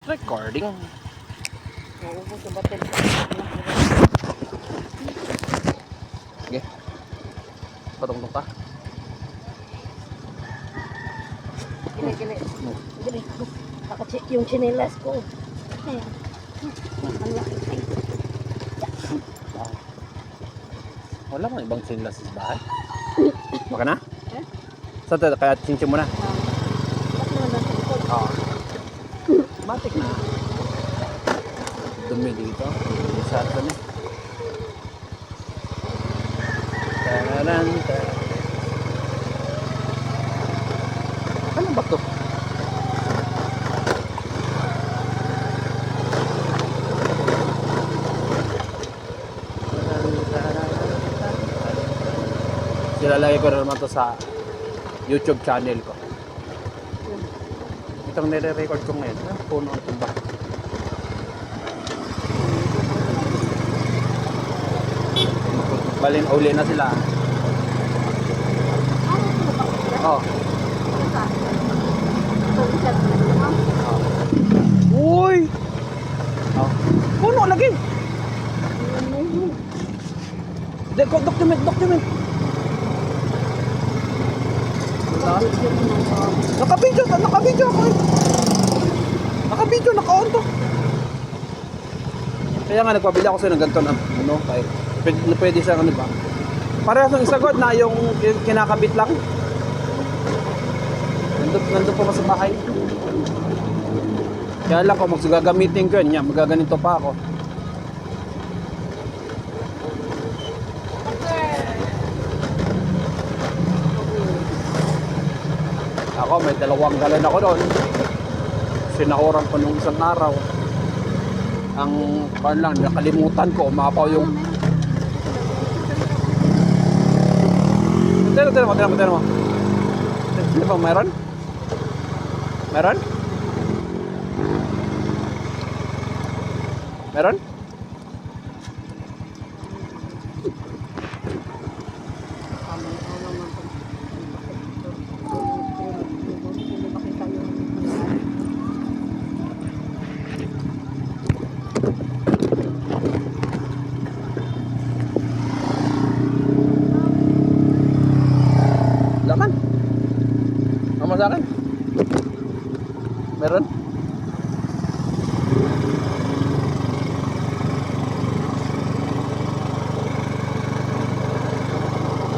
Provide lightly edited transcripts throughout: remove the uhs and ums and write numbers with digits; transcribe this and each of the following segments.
Recording. Naubos sa batel. Sige. Patong-tong ka. Gili. Gili. Ako yung chinelas ko. Ayan. Ang laki. Wala mo ibang sinlas sa bahay. Baka na? Eh? Saan tayo? Kaya chinchim mo na. Ba't naman nasa likod? Oo. Matik na. Dumi dito. Sa atin eh. Tararan. Ano ba ito? Silalagay ko na naman ito sa YouTube channel ko. Itong nire-record ko ngayon. Puno ang tumba. Balin uli na sila. Oh. Uy! Oh. Puno lagi. Document. Naka-video ako eh. Naka-video, naka-on to. Kaya nga nagpabili ako sa'yo ng ganito na ano, kahit pwede siya ano ba. Parehas ng isagod na yung kinakabit lang. Nandun pa sa bahay. Kaya lang kung gagamitin ko yun, magaganito pa ako. Ako, may 2 galon ako doon. Sinahuran ko nung isang araw. Ang lang, nakalimutan ko, umapaw yung... Tira mo. Di ba, meron? Meron? Meron? Laman. Mama sa akin. Meron?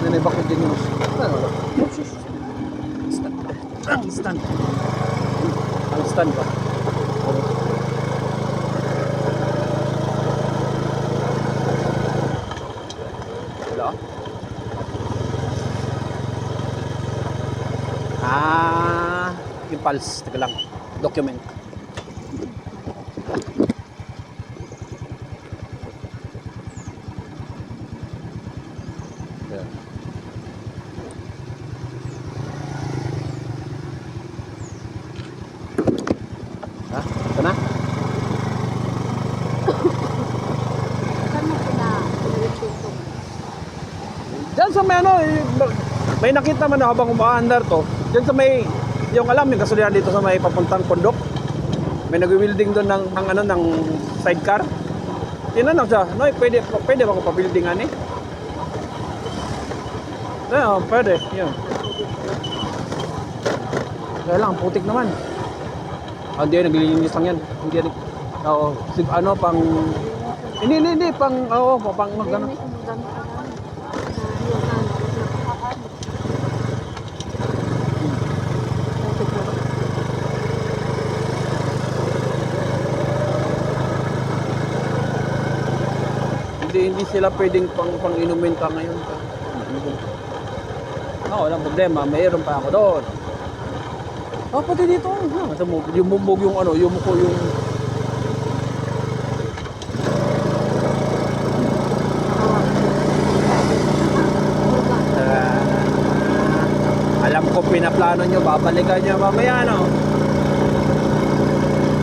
Nanay bakit din yun? Stand. Ang stand ba? Wala. Impulse. Teka lang. Document. Yeah. Ha? Ito na? Saan mo pinag-tuto? Diyan sa may ano, may nakita man na habang umaandar to. Diyan sa may, yung alam, yung gasolina dito sa may papuntang Pondok. May nag-welding doon ng sidecar. Tinanong siya, no, pwede ba ko pa-buildingan eh? Oo, pwede, yun. Kaya lang, putik naman. Hindi, naglilinis lang yan. Hindi, oo, ano, pang... Hindi, pang, oo, pang magano. Hindi sila pwedeng pang-inumin ka ngayon. Walang problema, mayroon pa ako doon. Pati dito. Yung bumbog yung ano, yung muko yung... Alam ko pinaplano nyo, babalikan nyo mamaya, no?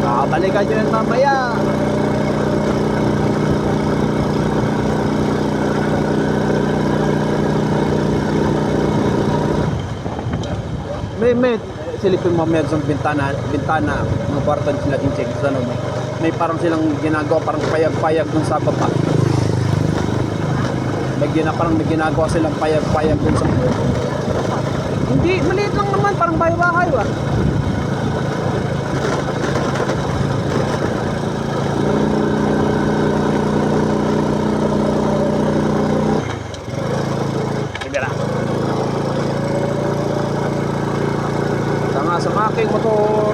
Babalikan nyo yan mamaya. May silipin mo mamaya sa bintana, ng kwarto sila check sa ano, may parang silang ginagawa, parang payag-payag dun sa baba. Parang may ginagawa silang payag-payag dun sa baba. Hindi, maliit lang naman, parang bahay-bahay ba? Sa aking motor.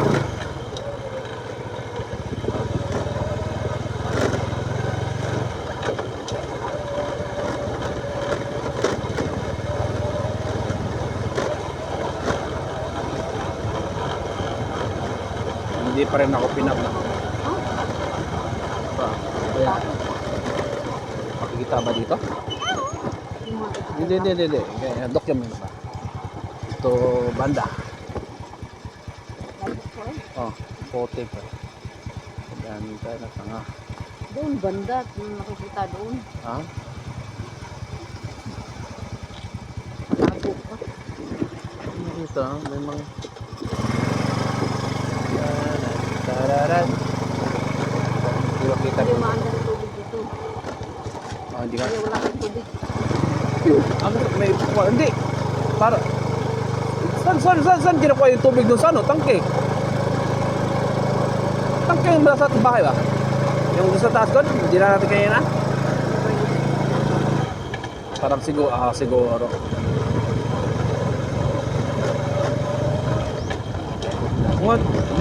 Hindi pa rin ako pinap na. Kaya, makikita ba dito? Hindi. Kaya, document ba? Ito, banda. Oh, puti pa. Yan, tayo na tanga. Doon, banda. Nakikita doon. Ha? Tago pa. Ito, may mga... Tararan. Hindi ko kita. Hindi maanda ng tubig dito. Oh, hindi ka. Hindi wala kang tubig. May... Hindi. Para... Saan kinukuha yung tubig doon sa ano? Tangke. Tangke yung nasa bahay ba? Yung doon sa taas doon? Hindi na natin kanina? Parang siguro.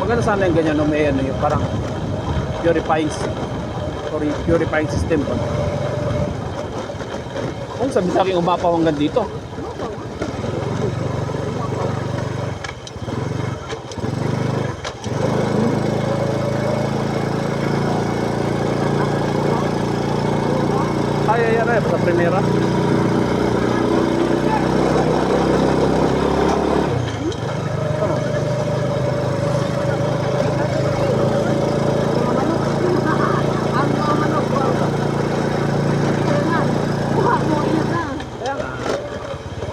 Maganda sana yung ganyan, no? May ano yung parang purifying system ba? Kung sabi sa akin umapaw hanggang dito. Ay, sa primera.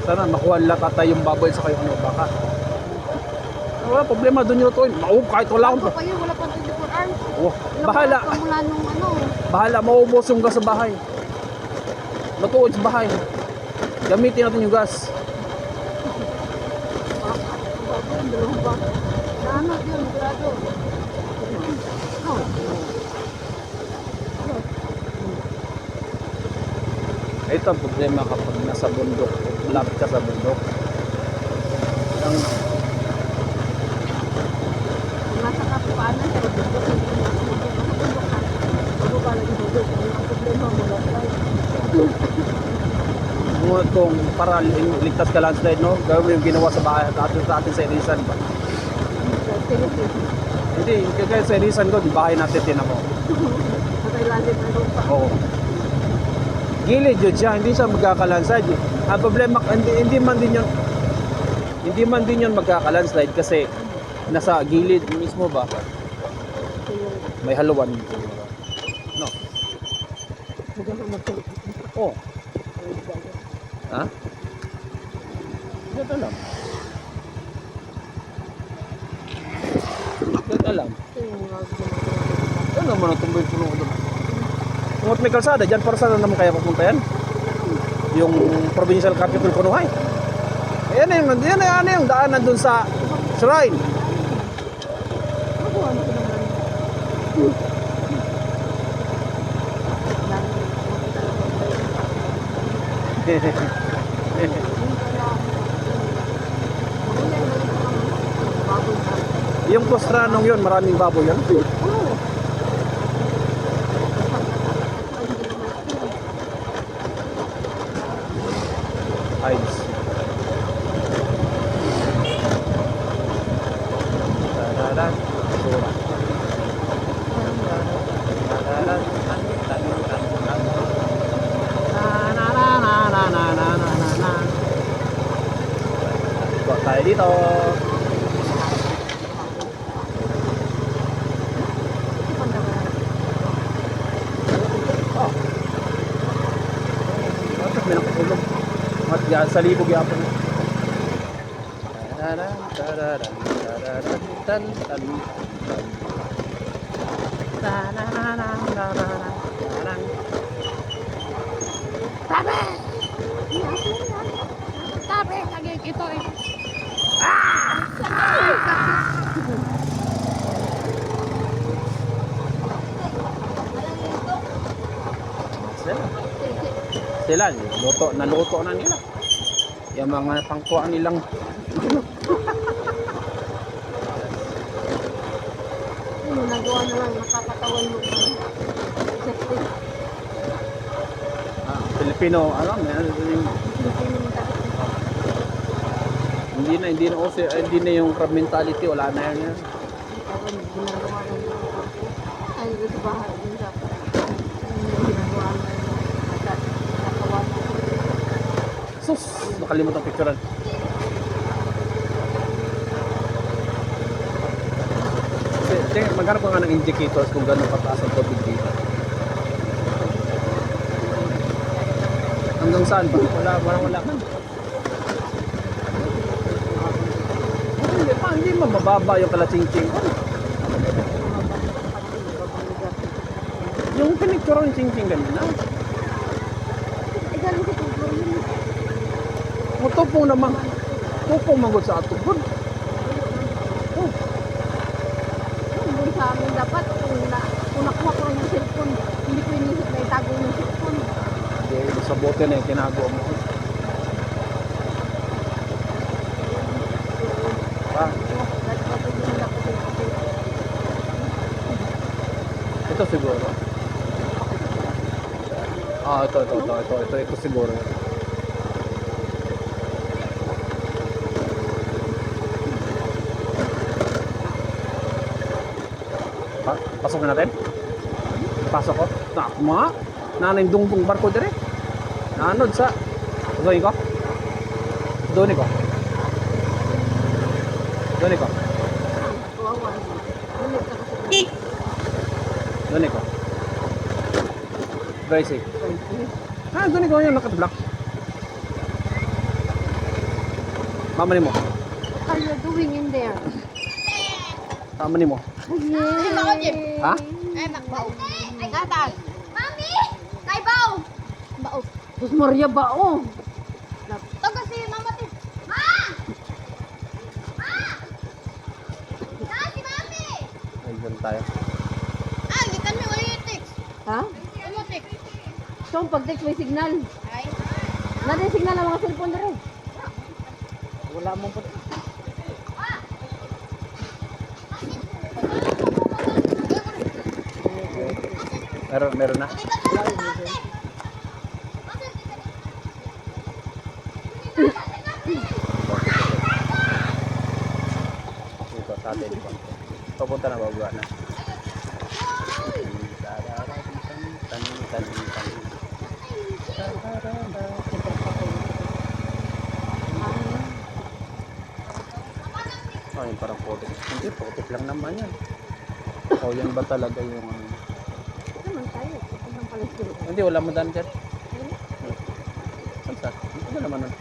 Sana makuha lahat ata yung baboy sa kayo ano baka. Wala problema doon yung lutuin. Kahit wala akong... Wala pang 24 hours. Oh, bahala. Mula nung ano. Bahala, maubos yung gas sa bahay. Lutuin sa bahay. Gamitin natin yung gas. Ano yun, grado. Ito ang problema kapag nasa bundok. Lapit ka sa bundok. Ang Nasa kapaanan sa bundok. Ano ba lagi bundok? Ang problema mo kung para ligtas ka landslide, no? Gawin yung ginawa sa bahay at sa atin sa Erisan ba? Hindi, kaya sa Erisan ko, bahay natin tinamo. Nakailalim na lupa. Oo. Gilid yun siya, hindi siya magkakalandslide. Ang problema, hindi man din yun magkakalandslide kasi nasa gilid mismo ba? May haluan. No? Oh. Ha? Hindi alam. Hindi alam. Ano naman ang tumboy puno ko doon? Kung may kalsada, dyan para saan naman kaya pupunta yan? Yung provincial capital Kunuhay. Yan yung daanan doon sa shrine. Yung Postranong yun, maraming baboy yan. Ayos. Tararan. Sura. Tararan. Ikot tayo dito. May nakatulog. Sa libog yapon. Tararan. Tan, tan, tan. Tanananananananan. Tabi! Tabi! Lagi ito eh. Sila. Sila, naluto na nila. Yung mga pangkuha nilang Ano, nagawa na lang, nakapatawan mo. Safety. Filipino, hindi na kasi hindi na yung crab mentality, wala na yan. Tapos ginagawa na lang. Ay, sa bahay din sa ginagawa na lang. Nakawa na. Sus, nakalimutan ang picturean. Maghanap ko nga ng indicators kung gano'ng pataas ang tubig dito. Hanggang saan ba? Wala man. Hindi mababa yung kalatsing-tsing. Yung pinicture ng tsing-tsing ganyan. Eh, galing sa tubig yun. Tupong naman. Tupong magod sa atubod. Hindi sa amin dapat kung nakuha ko lang yung cellphone, hindi ko inisip na itago yung cellphone. Sa bote na yung tinago mo. Ito siguro. Ito siguro. Pasok na natin? Pasok ko? Mga nanay dungdung barko dire. Nanod sa doon ko? Doon ko. Kawawa. Ulit ako sa Doon ko. Dry safe. Doon ko yung naka-block. Mama ni mo. What are you doing in there? Tama ni mo. Yay! Ha? Ay, makbaw. Ay, gatag. Mami! Kaibaw! Bao. Sus Maria bao. Ito kasi mama ti. Ma! Ma! Na, si mami! Ay, dyan tayo. Ah, gitan mo ulit yung text. Ha? Ano text? So, pag text may signal. Ay. Nada yung signal ng mga cellphone na rin. Wala mo pa. Meron na. Ito sa atin. Papunta na, bababa na. Oh, yung parang putik. Hindi, putik lang naman yan. O, yan ba talaga yung ano? Naman tayo. Ang palestino. Hindi, wala mo daan dyan. Saan sa? Ano naman nun?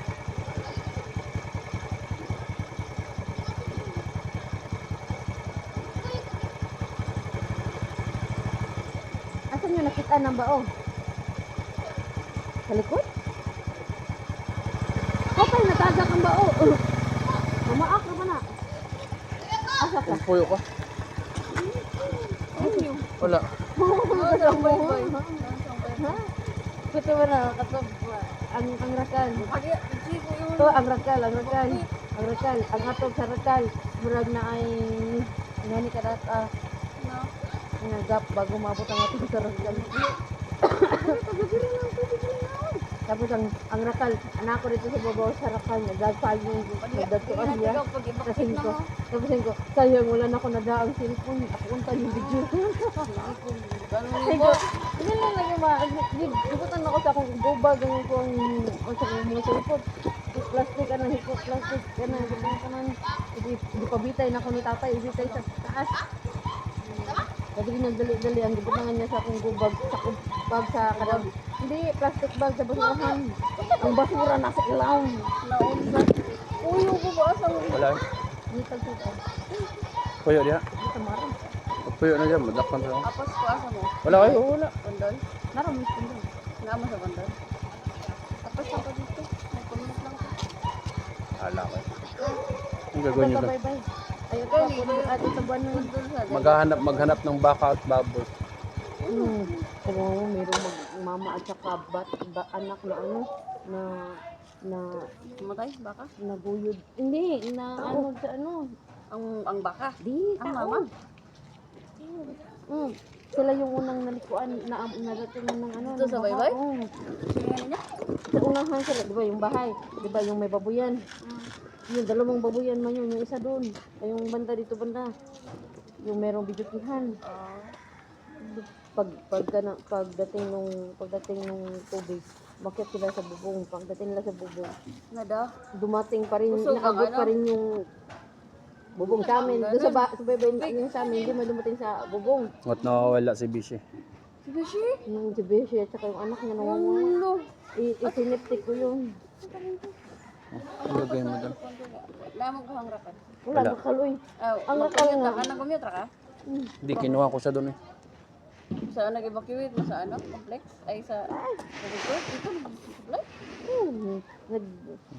Asan nyo nakita ng bao? Sa likod? Kapay, natagak ang bao. Umaak naman na. Asa ka? Ang puyo ko. Wala. Ha? Kuto ba na? Katog ang rakal. Ito, ang rakal. Ang atog sa rakal. Murag na ay ngani ka data. Nagap bago mabot ang atog sa rakal. Tapos ang rakal, anak ko dito sa babaw sa rakal, nagagpal yung nagdagtuan niya sa 5. Tapos ko, sayang wala na ako nadaang cellphone, ako unta yung video. Hindi lang lagi ikutan ako sa akong gubag, ganyan ko ang sa mga cellphone. Plastic ka na, hikot plastic ka na, hindi pabitay na ako ni tatay, ibitay sa taas. Sabi nagdali-dali, ang gibutangan niya sa akong gubag, sa bag sa kadang. Hindi, plastic bag sa basurahan. Ang basura nasa ilaw. Uyo ko ba sa Wala. Hindi tagsuta. Puyo diya. Hindi tamarang. Puyo na diyan, madakpan sa. Apos ko asa mo. Wala kayo, wala. Kondol. Naram mo kundo. Nga mo sa kondol. Tapos ako dito. May kumot lang ko. Hala kayo. Ang gagawin nyo lang. Bye-bye. Ayaw ko ako at sa buwan na. Kondol sa Maghanap ng baka at baboy. Kung mo mayroong mama at saka anak na ano na Matay, baka. naguyod. Hindi, na ano sa ano. Ang baka. Di, Ang tao. mama. Sila yung unang nalikuan na narating ng ano. Dito ng sa baka. baybay? Oo. Sige niya. Sa unahan sila, di ba yung bahay? Di ba yung may babuyan? Yung dalawang babuyan man yun, yung isa doon. Ay, yung banda dito banda. Yung merong bidyutihan. Pagdating nung tubig, bakit sila sa bubong? Pagdating nila sa bubong, Nada. dumating pa rin, Usog ang naabot ano? pa rin yung bubong sa amin. Doon sa baybay yung sa amin, hindi man dumating sa bubong. At nawawala si Bishi. Si Beshi. Yung si Beshi at saka yung anak niya nawawala. Ulo. Isiniptik ko yun. Ang gagawin mo doon? Lamang ko hangrakan. Wala, Wala. nakaloy. Ang nakal nag-commute nga. ka? Nag-commute ka? Hindi, kinuha ko siya doon eh. Saan nag-evacuate mo? Sa ano? Complex? Ay sa... Resort?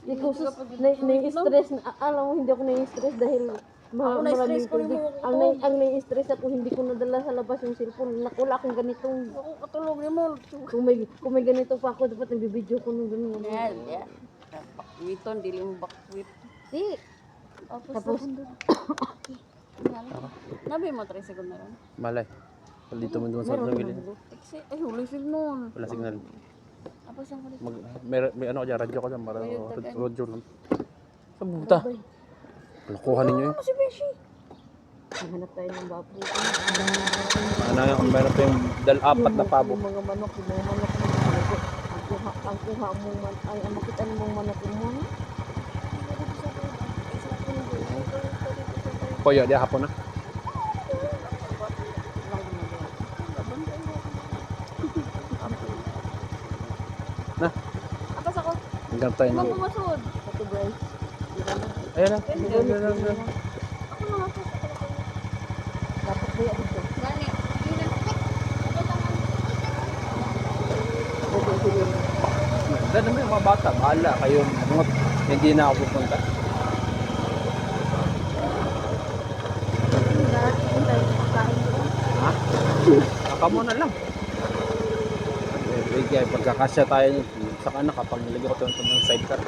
Ito, complex? Na-stress na, alam mo, hindi ako na-stress dahil Ako na-stress maraming ko rin tubig. mo. Ang na-stress ako, hindi ko nadala sa labas yung cellphone. Wala akong ganitong, Ako katulog ni mo. kung may ganito pa ako, dapat nagbibideo ko nung gano'n. Yan, yan. Bakwiton, dili mo bakwit. Di. Tapos, Nabi mo 3 segundo na rin. Malay. Dito mo doon sa meron gilid. naman. Taxi, ay huli signal. Wala signal. Tapos ang kulit. May ano dyan, radyo ko dyan. Para radyo lang. Sa buta. Kalokohan ninyo yun. Ano si Beshi? Hanap tayo ng baboy. Ano yung meron pa yung apat na pabo. Yung mga manok, yung mga manok mo. Ang kuha mong manok, ang makita mong manok mo. Puyo, di hapon na. Na, Apas ako. hanggang tayo na. Magpumasod. Ito guys. Ayan na. Ayan. Ako na ako. Dapat ba yan dito? Gani. Hindi na. Dahil naman yung mga bata, bahala kayo. Hindi na ako pupunta. Lahat yung tayo sa pagkain doon. Ha? Saka mo na lang. Kaya pagkakasya tayo sa kanan kapag nilagay ko ito ng sidecar.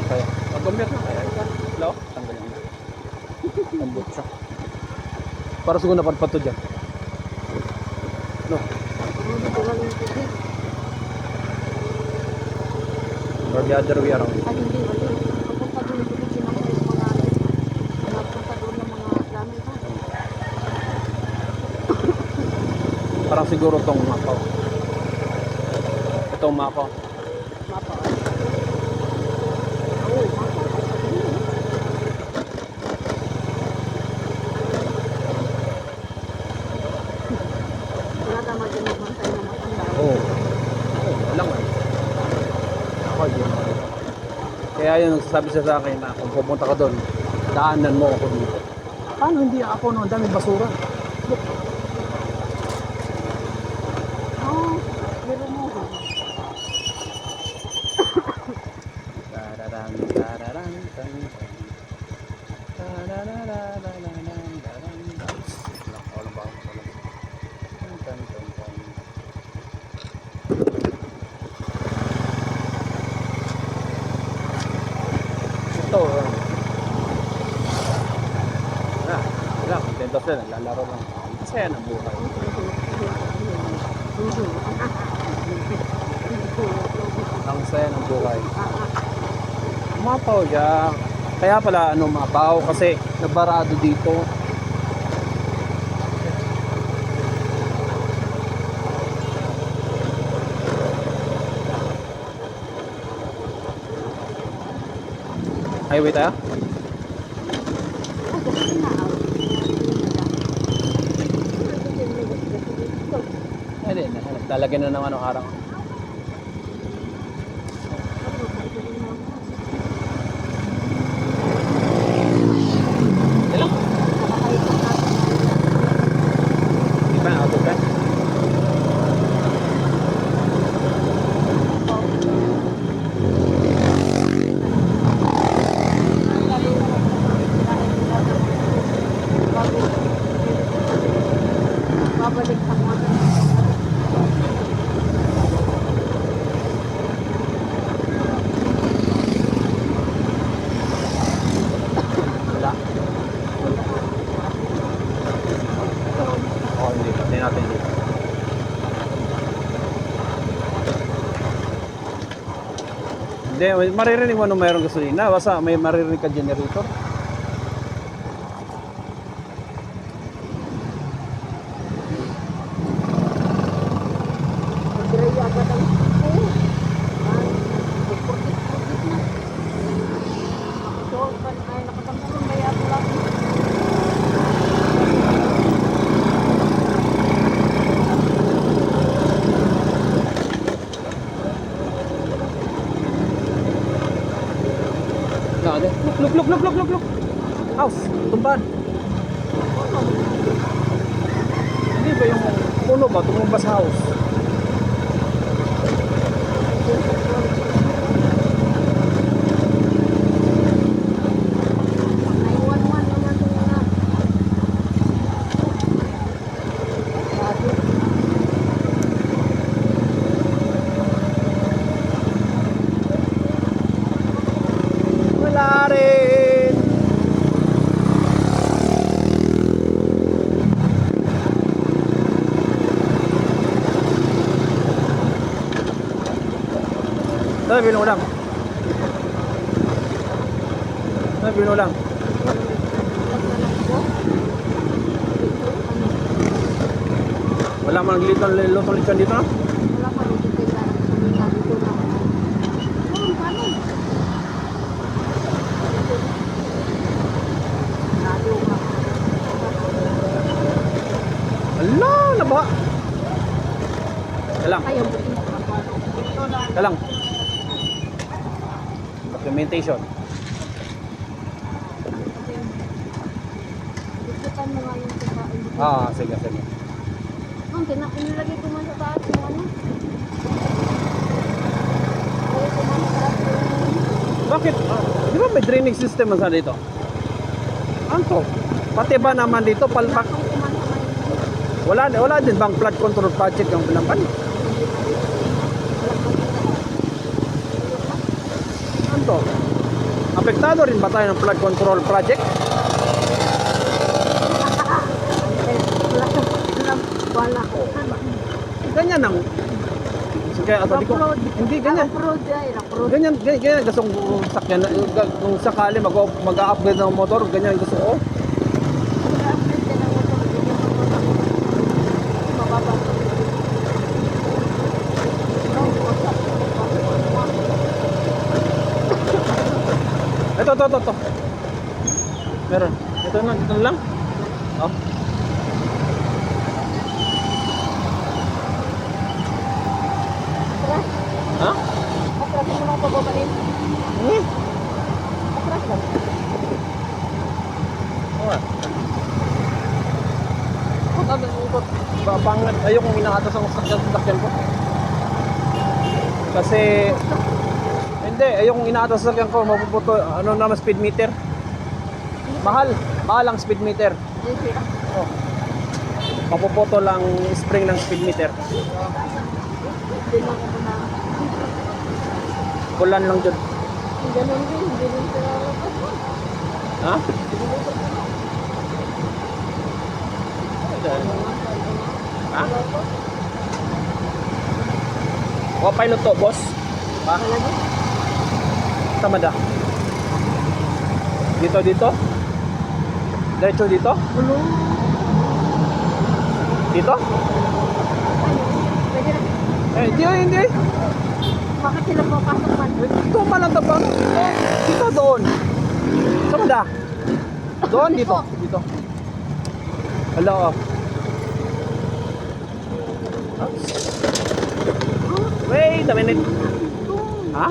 Kaya, pag-umiyak na kaya. Hello? Tanggalin mo na. Tambot siya. Para siguro napadpad to dyan. No? Or the other way around. Ay, hindi. Papunta doon yung tumisin ako yung mga napunta doon ng mga gamit ha. Parang siguro tong mapaw. Itong mapaw. Mapa. Oo, mapa. Wala tama dyan magbantay ng matanda. Oo. Walang ano. Ako yun. Kaya yun nagsasabi siya sa akin na kung pupunta ka doon, daanan mo ako dito. Paano hindi ako noon? Daming basura. Oo, meron mo. Tararang, tararang, tan, tan. Tararararararan, taran, tan. Wala ba ako? Tan, tan, tan, tan. Ito, wala, kontento sila, naglalaro lang. Masaya ng buhay. Ang saya ng buhay. Mapaw siya. Kaya pala ano mapaw kasi nabarado dito. Highway tayo? Hindi, lalagyan na ng ano harang. ba? Auto ba? Babalik sa mga Wala. Oh, hindi. Pati natin dito. Hindi, maririnig mo nung mayroong gasolina. Basta may maririnig ka generator. Dry agad ang pupurkit-purkit na. So, ay nakatampunan may ako lang. Nade. Look. House, tumbad. Hindi ba yung puno ba? Tumumba sa house. Naiwan-wan naman ito nga. Grabe. Wala rin. Sabi binulang. Sabi binulang. Wala man naglilitong lechon dito, no? Wala pa rin dito sa dito na. Kanon. Lalo nga. Ala, nabaha. Kalang, Ayaw mo ito. kalang. Documentation. Ikutan mo nga yung kumain. Ah, sige. Ang pinilagay ko man sa taas yung ano. Lagay ko man sa taas yung Bakit? Di ba may drainage system man sa dito? Ano to? Pati ba naman dito palpak? kung kuman sa may Wala din bang flood control project yung pinapan? Ano to? Apektado rin ba tayo ng flood control project? wala ko. Ganyan ang kaya sabi ko, hindi ganyan. Road ay, road. Ganyan gusto kong sakyan kung sakali mag-upgrade ng motor, ganyan gusto ko. Ito. Meron. Ito na lang. Oh. Ha? Atras mo lang pababalin. Hmm? Atras lang. What? Pangat ayokong inaatas ang sakyan ko. Kasi hindi, ayokong inaatas ang sakyan ko, mapuputo ano naman speed meter. Mahal ang speed meter. Oh. Mapuputo lang spring ng speed meter. Hindi lang ako na. Kulan lang dyan. Ganun din, hindi rin sila. Ha? Ha? O pilot to, boss. Ha? Tamada. Dito. Diretso dito? Dito? Pwede na. Hindi. Bakit sila papasok man? Dito man ang tabang. Dito doon. Tamada. Doon, dito. Hello. Wait a minute. Ha?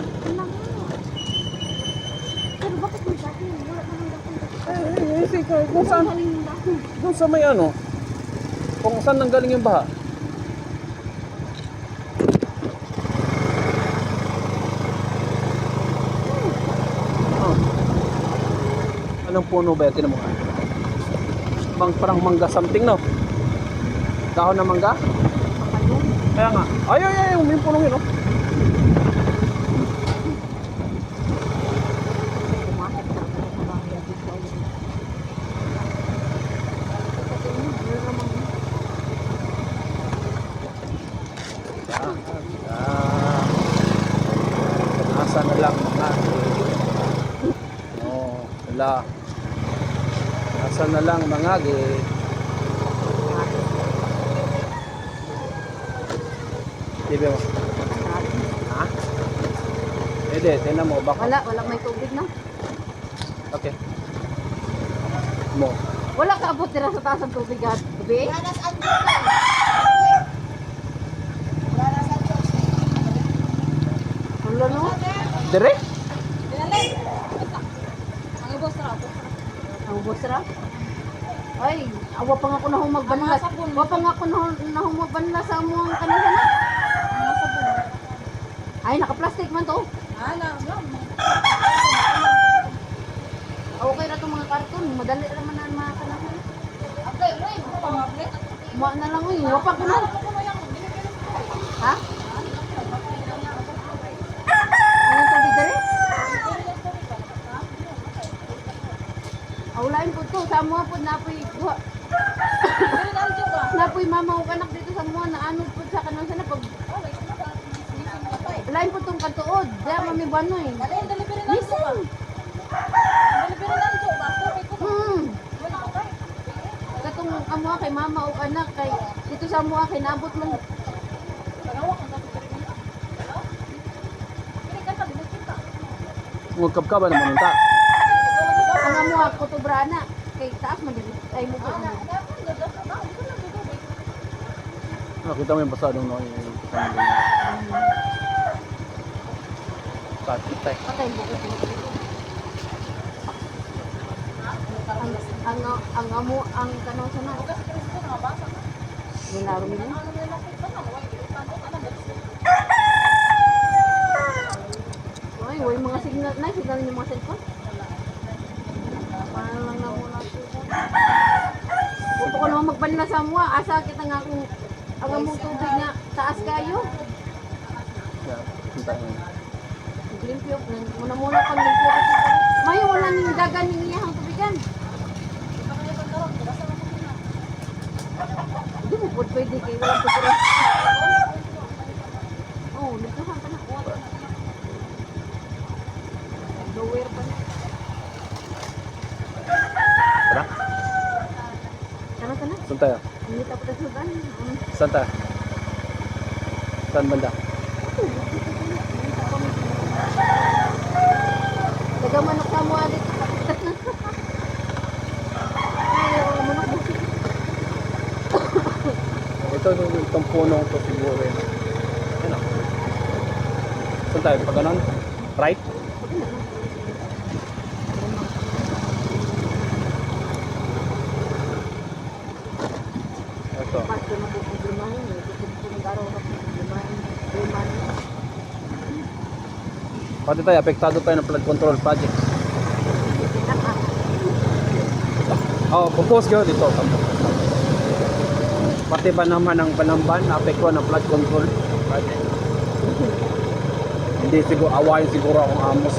Pero bakit may dati? Wala naman dati. Kung saan? Galing yung dati. Doon sa may ano? kung saan nanggaling yung baha. Oh. Anong puno ba yan? Tinan mo nga. Parang mangga something, no? Dahon na mangga? Kaya nga. Ay, may puno yun, no? Asa na lang mga wala. Asa na lang mga Tibi mo. Ha? Ede, tinan mo baka. Wala may tubig na. Okay. Mo. Wala ka abot tira sa taas ng tubig at tubig. Wala no? Dire? Ang busra. Ay, awa pa nga ako na humagbanlas. Awa pa nga ako na humagbanlas sa among kanina na. Ay, naka-plastic man to. Okay na itong mga karton. Madali naman na mga kanina. Uma na lang yun. Awa pa ko na. Ha? Anong tubig dali? Awlain po to. Sa mga po napoy duha. Napoy mama o anak dito sa mga na ano po sa kanon sana pag lain po tong katuod. Diya mami bano eh. Listen. Katong amo kay mama o anak kay dito sa mga kay nabot lang. Ngugkap ka ba naman unta? Ang amo ako to brana kay taas man ay mo ko. Nakita mo yung basadong no yung patay. Patay mo ko. Ang amo ang kanong sana. Nilaro mo. Ay, way mga signal na, signal niyo mga cellphone. Paano lang na muna ito. Puto ko naman magbanla sa mua. Asa kita nga kung ang among tubig nga taas kayo. Yeah, punta mo. Limpyo. Muna pang limpyo. May wala ning dagan ning iyang tubigan. Hindi mo po pwede kayo. Walang pwede. Oh, limpyohan ka na. Lower pa na. Tara. Sana. Saan tayo? Hindi tapos na sudan. Saan tayo? Saan banda? Nagamanok ka mo alit. Ay, manok busi. Ito itong puno to siguro yun. Yan o. Saan tayo? Pag ganon? Right? Ito. Pasto na po problemahin. Gusto ko nag-araw na problemahin. Pati tayo, apektado tayo ng flood control project. Oh, propose ko dito. Pati ba naman ang Panamban naapektuhan ng flood control project? Hindi siguro, awayin siguro akong amos.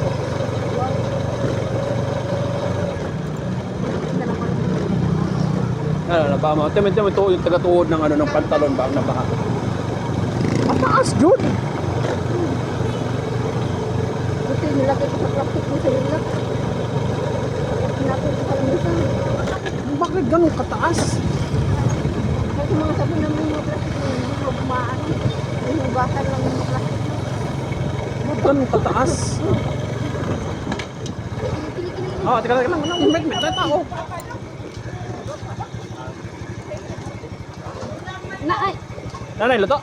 Ano, nabama. Timo yung taga-tuod ng ng pantalon ba ang nabaha. Mataas, Jude! Gusto nilagay ko sa plastic mo sa ilap. Sinapin ko sa lamisan. Bakit ganun kataas? Kasi mga sabi naman yung plastic mo, hindi mo bumaan. Hinugasan lang yung plastic mo. Bakit ganun kataas? Oh, teka lang. May tao. Naay! Nanay, luto.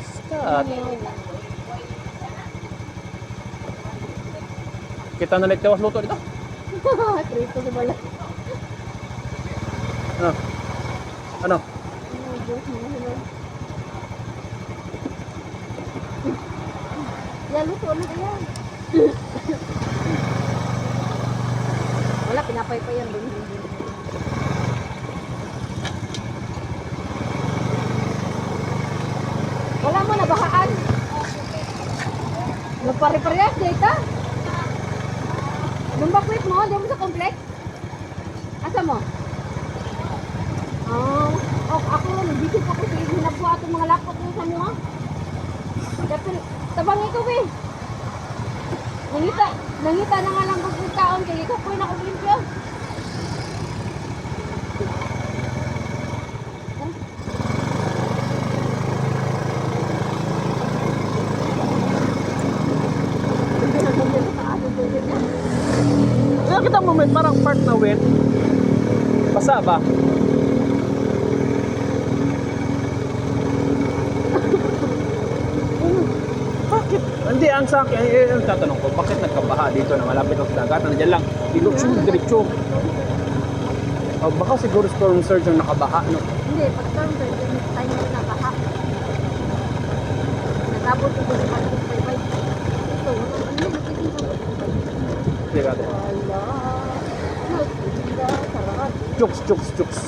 Skat. Kita na ulit tewas luto dito. Krito sa bala. Ano? Ano? Oh, Diyos mo, hello. Yan, luto na yan. Wala, pinapay-pay yan. Wala mo, nabahaan. Nagpare-parehas, data. Nung bakwit mo, di mo sa complex? Asa mo? Oh, ako, nag-visit ako sa hinap ko atong mga laptop ko sa mo, ha? Dapil, tabang ikaw, eh. Nangita na nga lang kung taon, kaya ikaw po na kong limpyo. Nakita mo may parang part na wet. Basa ba? Bakit? Hindi, ang sa akin, ang tatanong ko, bakit nagkabaha dito na malapit ang dagat? Nandiyan lang, diretso, diretso. Oh, baka siguro storm surge yung nakabaha, no? Hindi, pag term, tayo mo na baha. Natabot ko sa pag-ibay. Ito, ano yung Sige ka. wala. Wala, sarap. Chooks, chooks, chooks.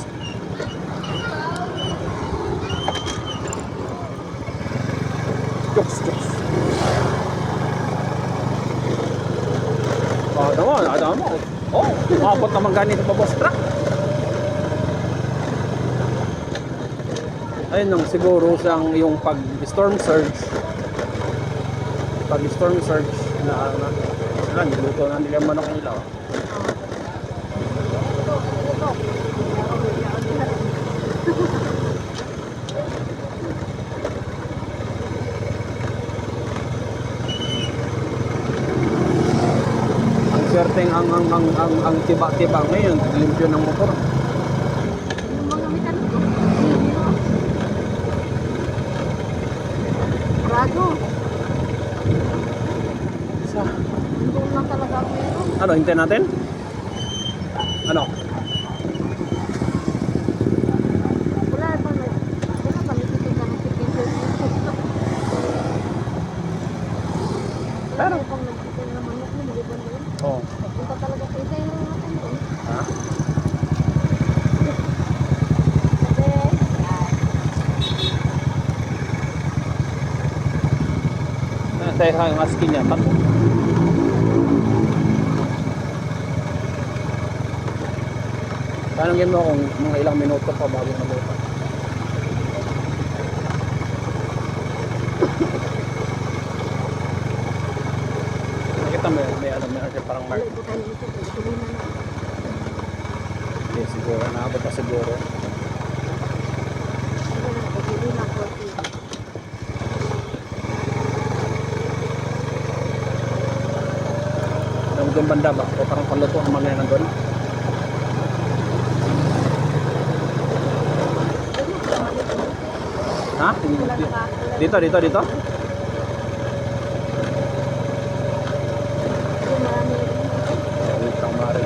Chooks, chooks. Oh, tama mo. Oh, umabot naman ganito pa boss truck. Ayun lang siguro sang yung pag storm surge. Pag storm surge na niluto na nila manok nila. Oh. Ang swerteng ang tiba-tiba ngayon, limpyo ng motor. Yung mga mekaniko. Rado. Sa Doon lang talaga ako yun. ano, hintayin natin? Ano? Wala pa na. Wala pa nititig na ng titig. Pero Kung nagtitig na manok mo, hindi ba na yun? oh, Punta talaga sa isa yung natin doon. ha? Kasi, Tayo ang askin niya. Tanongin mo kung mga ilang minuto pa bago maluto. Nakita mo yun, may parang mark. wala ito tayo ito. Tuloy na na. Hindi, siguro. Naabot pa siguro. Tuloy na ako. Tuloy na ako. Doon banda ba? O parang paluto ang mga nandun? Ha? Dito, dito, dito? Wait lang, Mari.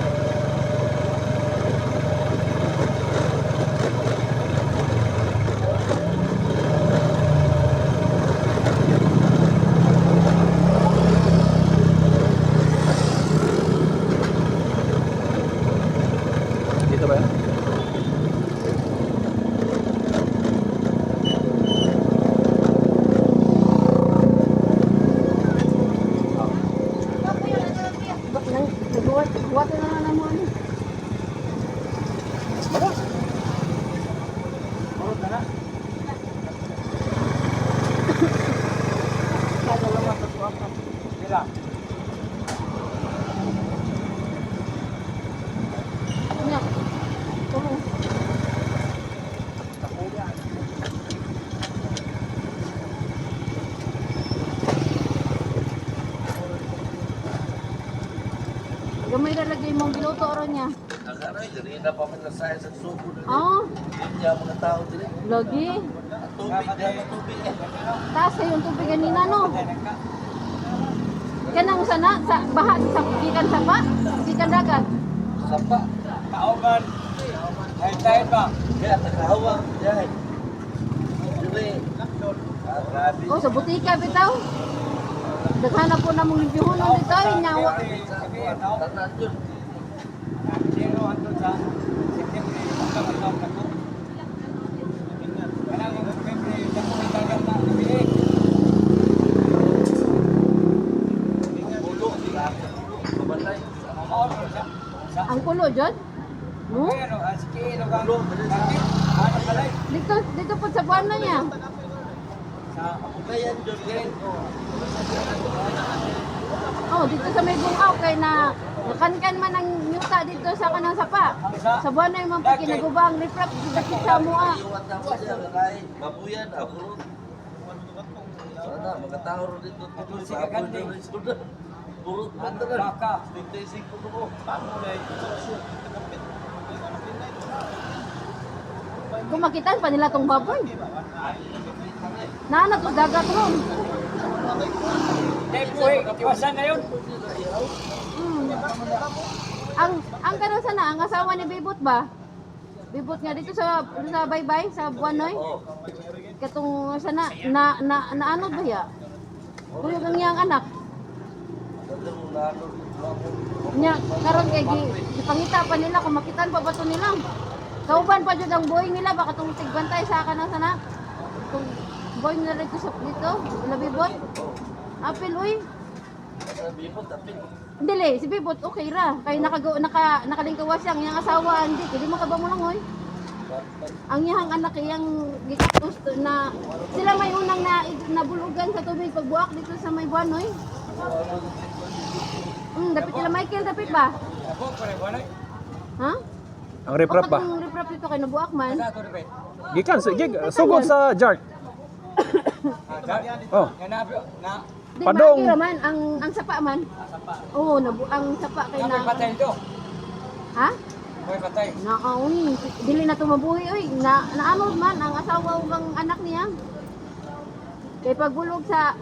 Dito ba yan? Nagbuhat na naman mo ano. Ano? Tulong. Gamay na lagay mong giluto ron niya. Nagkaroon, diri na pa man sa sa suko diri. Ah, Hindi mga tao diri. lagi. Tubig na tubig. Taas sa yung tubig kanina, no? Kanang sana, sa baha, sa gikan sapa, gikan dagat. Sapa. Kaoban. Kaya nakahawak. Yan. Dili. Grabe. Oh, sa butika bitaw. Daghan po na mong limpyohonon dito ay nyawa. Tanan yun. Pulo. Mabalay. Ang kulo jud. No? Pulo. Dito po sa buwan na niya. Kaya yun. Oh, dito sa may bungaw kay na nakankan man ang yuta dito sa kanang sapa. Sa buwan na yung mga kinagubang refrap dito sa mua. Iwan na mo siya. Kay babuyan. Abulot. Sana, magkatao rin dito. Baboy na rin sila. Burot man na rin. Baka. 55 po mo. Kung makitaan pa nila tong baboy. Naana to dagat ron. Iwasan na yun. Hmm. Ang karon sana ang asawa ni Bibot ba? Bibot nga dito sa baybay sa Buanoy. Katong sana na ano ba ya? Kuyog ang iyang anak. Nya karon kay gipangita pa nila kung makitaan pa ba to nila. Kauban pa jud ang boy nila baka tong tigbantay sa kanang sana. Kung boy nila dito sa dito, ila Bibot. Apil uy. Dili, si Bibot okay ra. Kay nakalingkawas siyang iyang asawa hindi, hindi mo kabang mo lang oy. Ang iyang anak iyang gikatos na sila may unang nabulugan sa tubig pagbuak dito sa may Buanoy. Dapat sila Michael, dapat ba? Ha? Ang riprap ba? Ang riprap dito kay nabuak man. Gikan sugod sa jar. Oh. Di Padong. ba man ang sapa man? Oo, ang sapa kay na. Ha? Nakaon, dili na tumabuhi oy. Naano man ang asawa ug ang anak niya. Kay pagbulog sa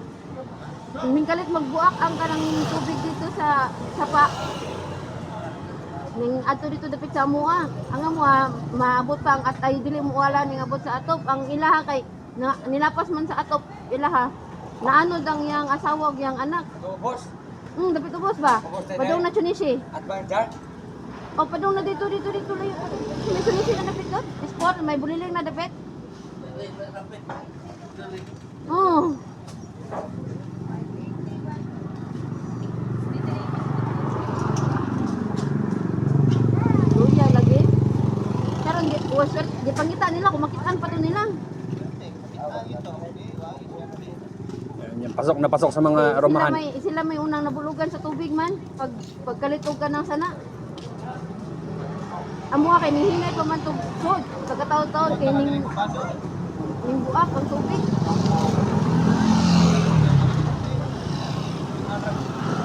mingkalit magbuak ang kanang tubig dito sa sapa. Ning ato dito dapit sa mua. Ang mua maabot pa ang atay dili mo wala ning abot sa atop. Ang ilaha kay nilapas man sa atop ilaha. Naano dang yang asawa ug yang anak. Boss, Dapit ubos ba? Padong na Chunishi. at bang jar? O padong na dito layo. May Chunishi na dapit doon. Sport may buliling na dapit. Oh. Luya lagi. Karon di pangita nila kung makitaan pa to nila. Yan, pasok sa mga romahan. Sila may unang nabulugan sa tubig man. Pagkalitog ka ng sana. Amo kay nihinay pa man tug sud. Pagkataon-taon kay ning buak ang tubig.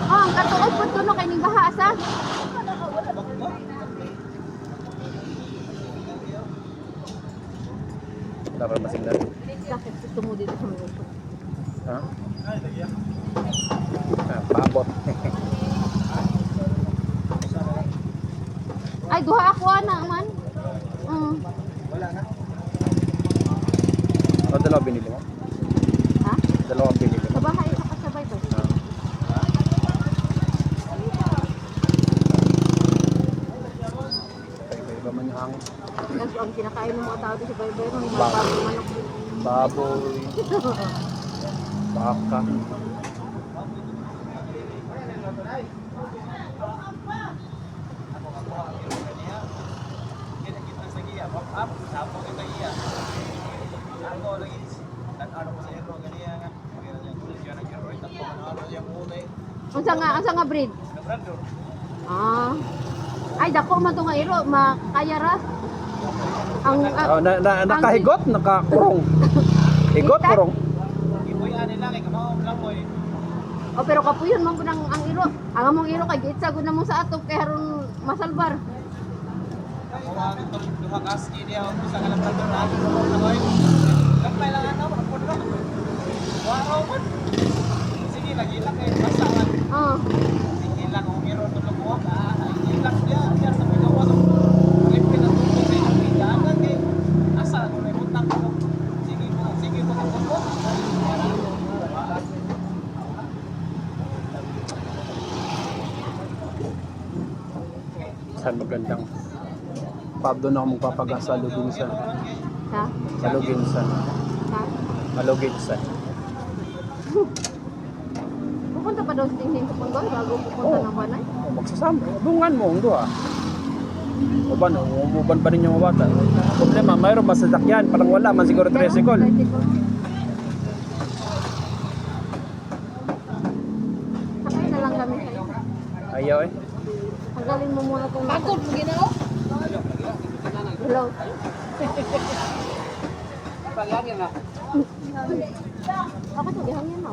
Oh, ang katuod po tuno kay ning baha sa. Dapat masignan. Bakit gusto mo dito sa mga Ha? Paabot. Ay, duha ako na man. O, dalawa binili mo? Ha? Dalawa binili mo? Sa bahay sa kasabay ba? Iba man yung hangin. Kasi ang kinakain ng mga tao dito sa baybay ng mga Baboy. bagong manok. Baboy. Baka. Unsa nga breed? Ah. Ay dako man to nga iro, makaya ra. Ang Oh, nakahigot, nakakurong. Higot, kurong. Oh, pero kapuyon man pud ang iro. Ang among iro kay giitsa gud na mo sa atop kay haron masalbar. Oh. magandang pub doon ako magpapagas sa Luginsan. Ha? Sa Luginsan. Ha? Maluginsan. Pupunta pa daw sa tingin sa Punggol bago pupunta ng Banay. Oh, magsasama. Bungan mo, ang doha. Uban, umuban pa rin yung mga bata. Problema, mayroon masasakyan. Parang wala man siguro tricycle. Sakay na lang kami sa iyo. Ayaw eh. Tanggalin mo muna itong... Pagod mo ginoo. Hello. Bakit mo gihangin mo?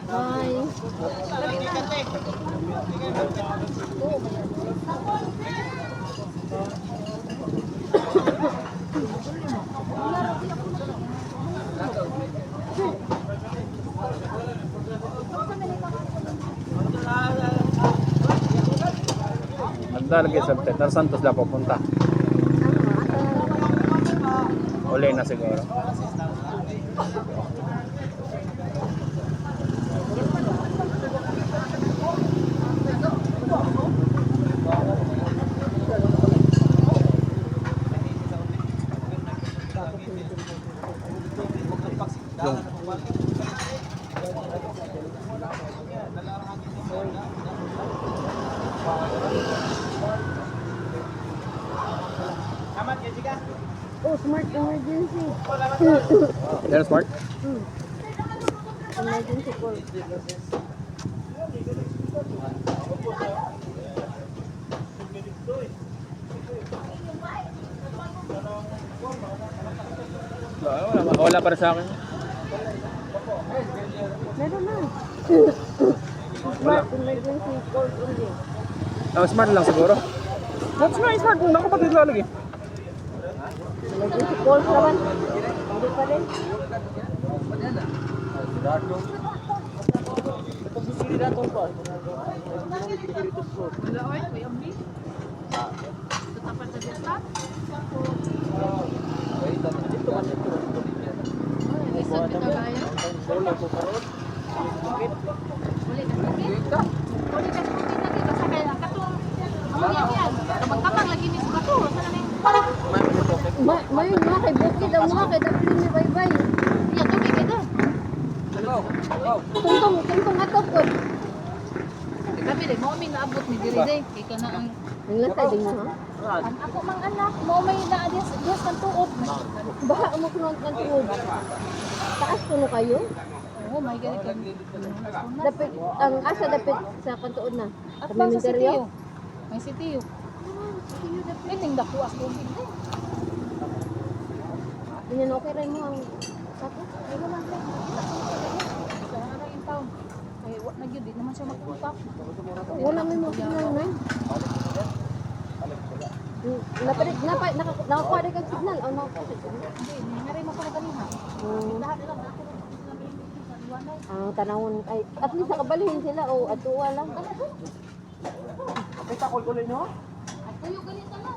Bye. Nagdalagay sa Tetar Santos na pupunta. Uli na siguro. Oh, smart emergency. Yan smart? Emergency call. Wala para sa akin. Meron na. Smart emergency call only. Smart lang siguro. What's na smart? Kung nakapatid lalagay. Emergency call naman. Hindi pa rin. Mayon mga kay Bukid ang mga kay Daplin ni Baybay. Iya to kay kada. Tungtong atok ko. Kami din mo mi naabot ni diri day kay kana ang Ang latay din ha. ang ako mang anak mo may naadis Dios kan tuod. Baha mo kuno ng tuod. Taas kuno kayo. Oh my god kan. Dapat ang asa dapat sa kantuod na. At Kami bang sa minteryo. sitiyo. May sitiyo. May tingda ko as kung hindi. Ganyan okay rin mo ang sako. Ayun lang kay. Sa ara in town. Ay wa na gyud di naman siya makutap. Wala may mo signal na. Nakakuha rin kang signal. O nakakuha signal. Hindi, nangari mo ko na kanina. Lahat lang ako Ang tanawon ay at least nakabalihin sila o atuwa lang. Ay tuyo ganito na.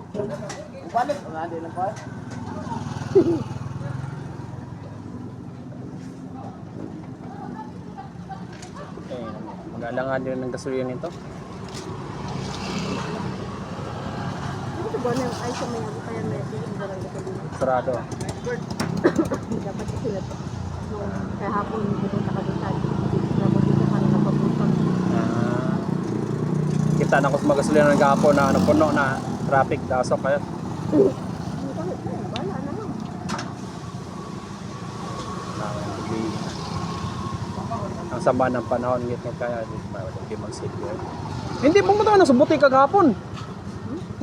Mag-alangan din ng gasolina nito. Ano sa buwan ay sa may ako kaya may darang sa dito. Sarado. Dapat sila to. Kaya hapon pupunta ka doon sa dapat dito ka na napapunta. Kita na ko sa magasolina ng gapon na ano, puno na traffic. Dasok kayo. Wala na lang. Ang sama ng panahon ngit kaya di mag-silver. Hindi pumunta ka na sa butik kagapon.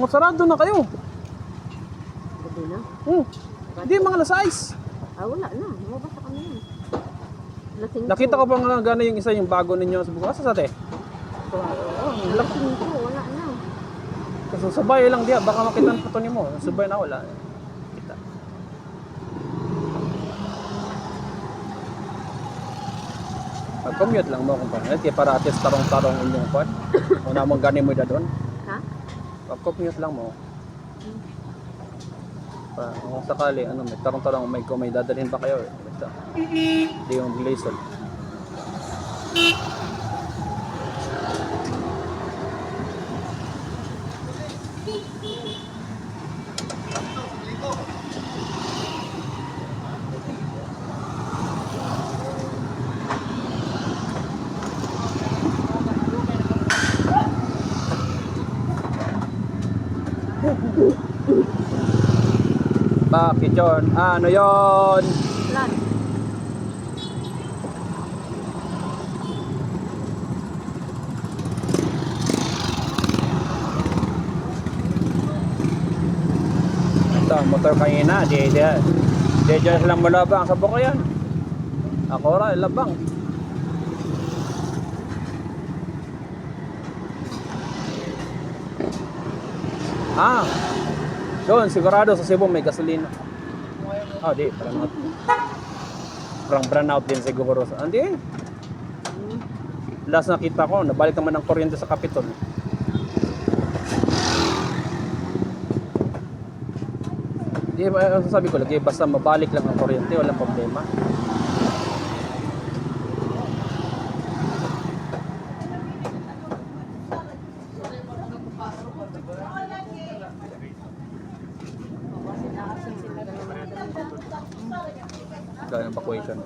Sarado na kayo. Gabi na. Hindi mga alas 6. Wala na. Lumabas na kami yan. Lasing Nakita ko pa nga gana yung isa yung bago ninyo sa bukas sa ate. Lasing ko. Wala na. Kasi subay lang diya, baka makita ang puto nimo. Subay na wala. Kita. Mag-commute lang mo kung paano. Kaya para atis tarong-tarong inyong pan. Una mong gani mo da doon. Ha? Mag-commute lang mo. Kung sakali, ano, may tarong-tarong, may dadalhin pa kayo. Basta. Hindi yung glason. Bakit yun? Ano yun? Lan. Ito, motor kanina. Di dyan silang malabang sa buko yan. Ako ra, labang. Doon, sigurado sa Cebu may gasolina. Di, parang not. Parang brand out din siguro. Hindi. Last nakita ko, nabalik naman ang kuryente sa Capitol. Di, sabi ko lagi, basta mabalik lang ang kuryente, walang problema. Gawin ang evacuation.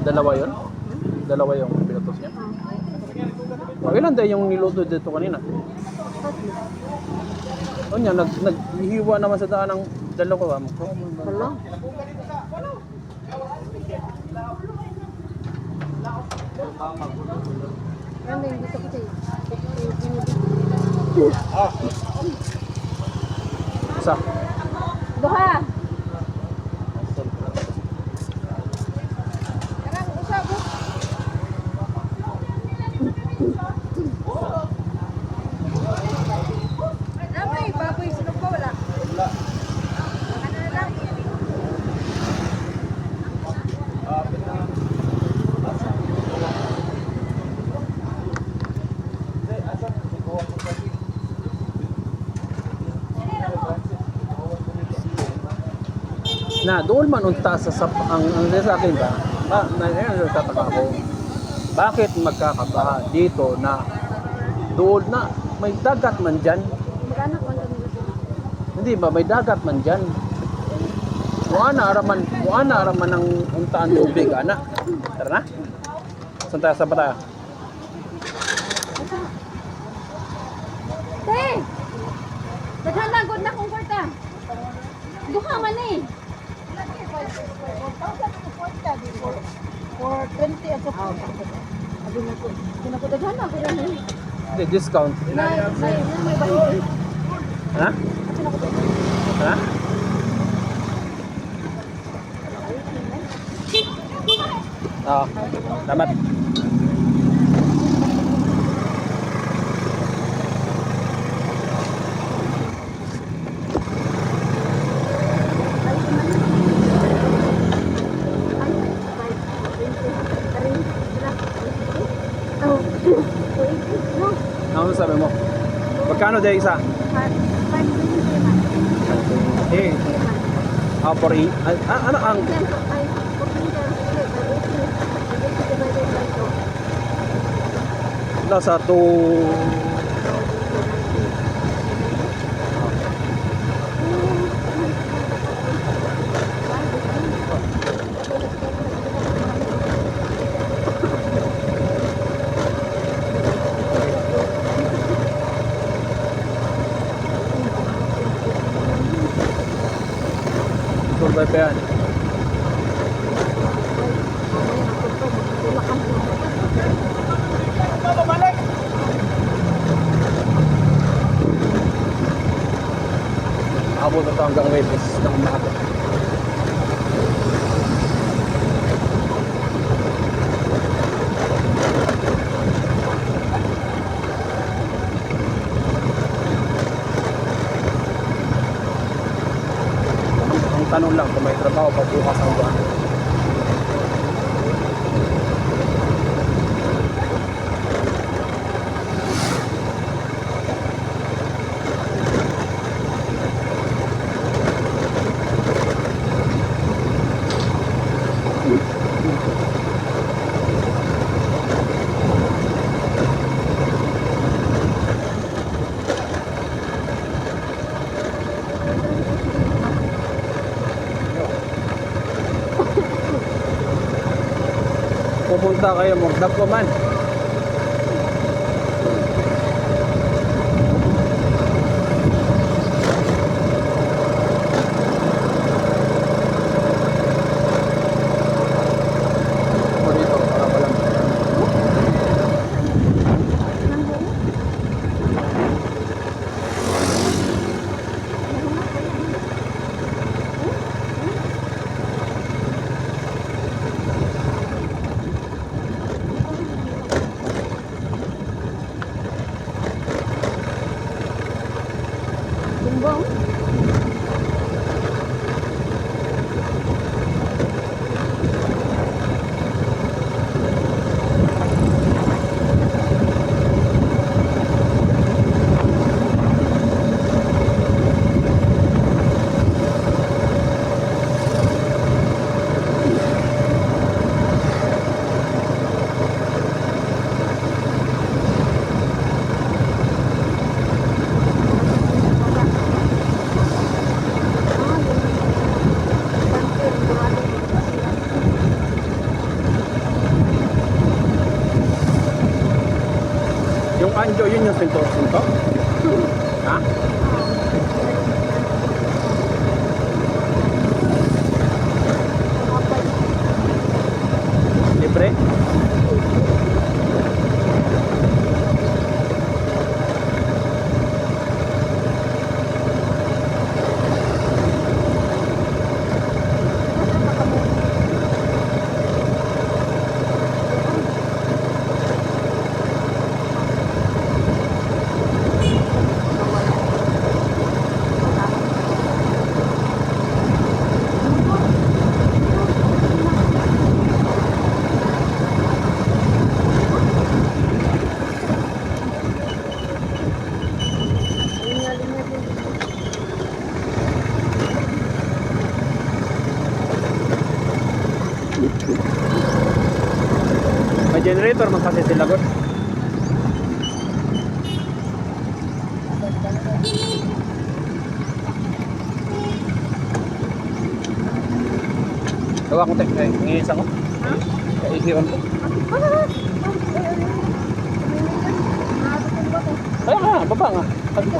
Dalawa yun? Dalawa yung pinutos niya? Ilan tayo yung niluto dito kanina? O niya, naghihiwa naman sa daan ng dalawa. Hello? Ano yung gusto ko sa'yo? Isa. Duha! Na doon man unta sa ang sa akin ba? Nagtataka ako. Bakit magkakabaha dito na doon na may dagat man dyan? Mag-anak man kami gusto. Hindi ba may dagat man dyan? Muana araman ng untaan tubig ana. Tara na. Saan tayo sa bata? Te! Naghanagod na kong kwarta. Duha man eh. For 20 ako. Abi na ko. Pinapodaghan ako rin eh. Hindi, discount. May bahid. Ha? Ha? Salamat. Ano sabi mo? Magkano dahil isa? Eh, for ano ang nasa 2 survive pa yan. Abot na ito hanggang Webes ng umaga. Ang tanong lang kung may trabaho pa bukas ang buwan. pupunta kayo magdap ko man. O dito, para pa lang. Bumbong. Yung Anjo, yun yung sinto-sinto? Ha? Libre? Linya-linya din. May generator man kasi sila God. Gawa ko tayo, ngiyis ako. Kaihiwan ko. Kaya nga, baba nga. Sabi ko.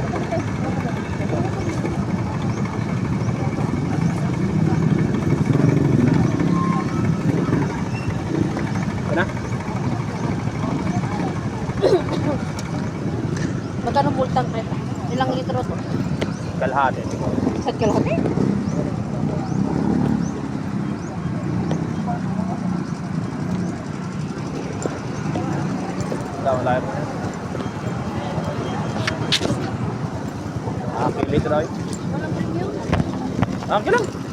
Ano? Magkano full tank rin? Ilang litro to? Kalahati. Isa't kalahati? Wala mo. Kilit na rin. Walang premium? Okay lang.